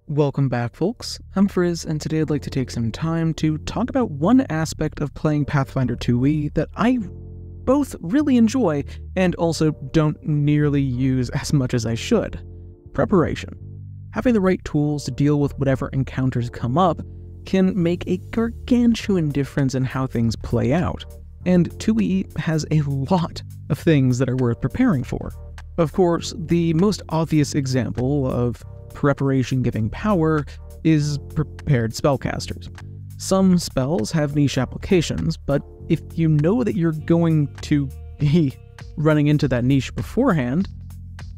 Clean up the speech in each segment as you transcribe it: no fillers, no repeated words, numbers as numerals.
Welcome back, folks. I'm Frizz, and today I'd like to take some time to talk about one aspect of playing Pathfinder 2e that I both really enjoy and also don't nearly use as much as I should: preparation. Having the right tools to deal with whatever encounters come up can make a gargantuan difference in how things play out, and 2e has a lot of things that are worth preparing for. Of course, the most obvious example of preparation giving power is prepared spellcasters. Some spells have niche applications, but if you know that you're going to be running into that niche beforehand,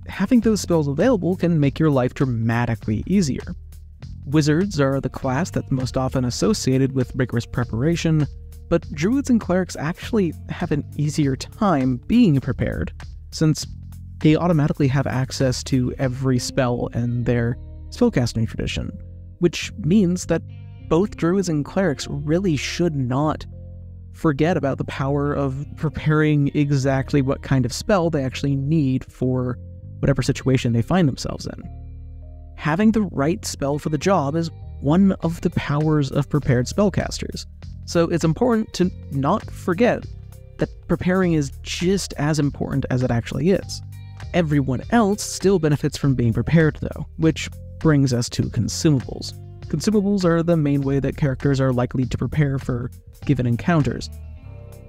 having those spells available can make your life dramatically easier. Wizards are the class that's most often associated with rigorous preparation, but druids and clerics actually have an easier time being prepared, since they automatically have access to every spell in their spellcasting tradition, which means that both druids and clerics really should not forget about the power of preparing exactly what kind of spell they actually need for whatever situation they find themselves in. Having the right spell for the job is one of the powers of prepared spellcasters, so it's important to not forget that preparing is just as important as it actually is. Everyone else still benefits from being prepared, though, which brings us to consumables. Consumables are the main way that characters are likely to prepare for given encounters,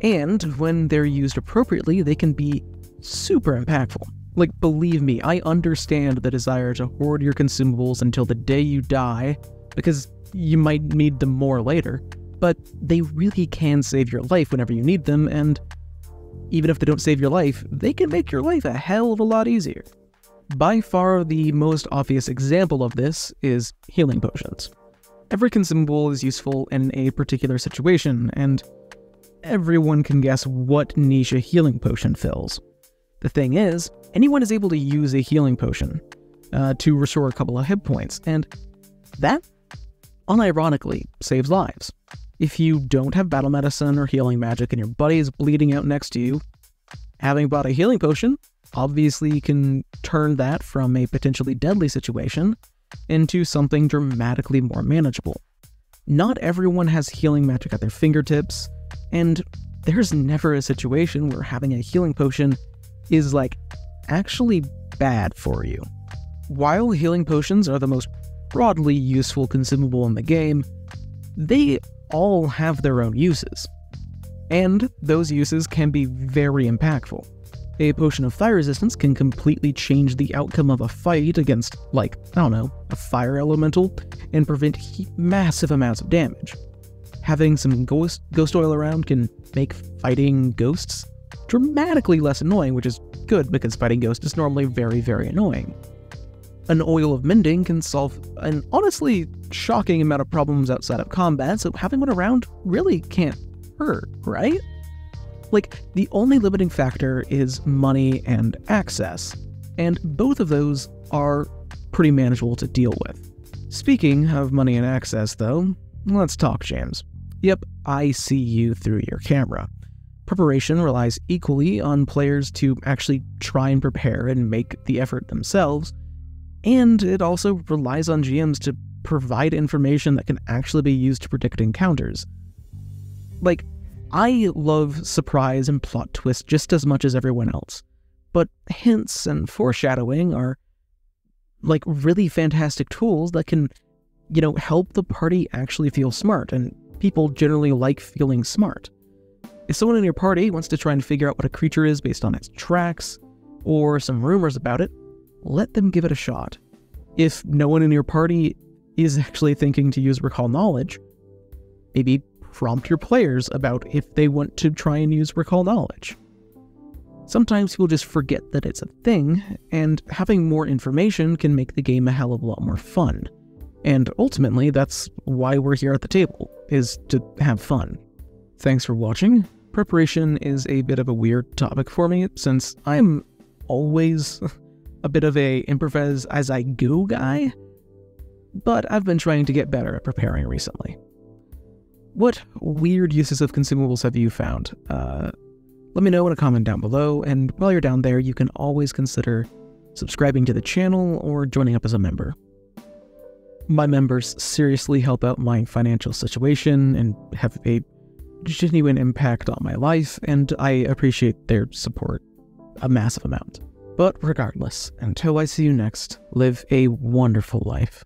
and when they're used appropriately, they can be super impactful. Like, believe me, I understand the desire to hoard your consumables until the day you die, because you might need them more later, but they really can save your life whenever you need them, and even if they don't save your life, they can make your life a hell of a lot easier. By far the most obvious example of this is healing potions. Every consumable is useful in a particular situation, and everyone can guess what niche a healing potion fills. The thing is, anyone is able to use a healing potion to restore a couple of hit points, and that, unironically, saves lives. If you don't have battle medicine or healing magic and your buddy is bleeding out next to you, having bought a healing potion obviously can turn that from a potentially deadly situation into something dramatically more manageable. Not everyone has healing magic at their fingertips, and there's never a situation where having a healing potion is, actually bad for you. While healing potions are the most broadly useful consumable in the game, they all have their own uses, and those uses can be very impactful. A potion of fire resistance can completely change the outcome of a fight against, a fire elemental, and prevent massive amounts of damage. Having some ghost oil around can make fighting ghosts dramatically less annoying, which is good because fighting ghosts is normally very, very annoying. An oil of mending can solve an honestly shocking amount of problems outside of combat, so having one around really can't hurt, right? The only limiting factor is money and access, and both of those are pretty manageable to deal with. Speaking of money and access, though, let's talk, James. Yep, I see you through your camera. Preparation relies equally on players to actually try and prepare and make the effort themselves, and it also relies on GMs to provide information that can actually be used to predict encounters. I love surprise and plot twists just as much as everyone else, but hints and foreshadowing are really fantastic tools that can, help the party actually feel smart, and people generally like feeling smart. If someone in your party wants to try and figure out what a creature is based on its tracks, or some rumors about it, let them give it a shot. If no one in your party is actually thinking to use Recall Knowledge, maybe prompt your players about if they want to try and use Recall Knowledge. Sometimes people just forget that it's a thing, and having more information can make the game a hell of a lot more fun. And ultimately, that's why we're here at the table, is to have fun. Thanks for watching. Preparation is a bit of a weird topic for me, since I'm always a bit of a improvise as I go guy, but I've been trying to get better at preparing recently. What weird uses of consumables have you found? Let me know in a comment down below, and while you're down there, you can always consider subscribing to the channel or joining up as a member. My members seriously help out my financial situation and have a genuine impact on my life, and I appreciate their support a massive amount. But regardless, until I see you next, live a wonderful life.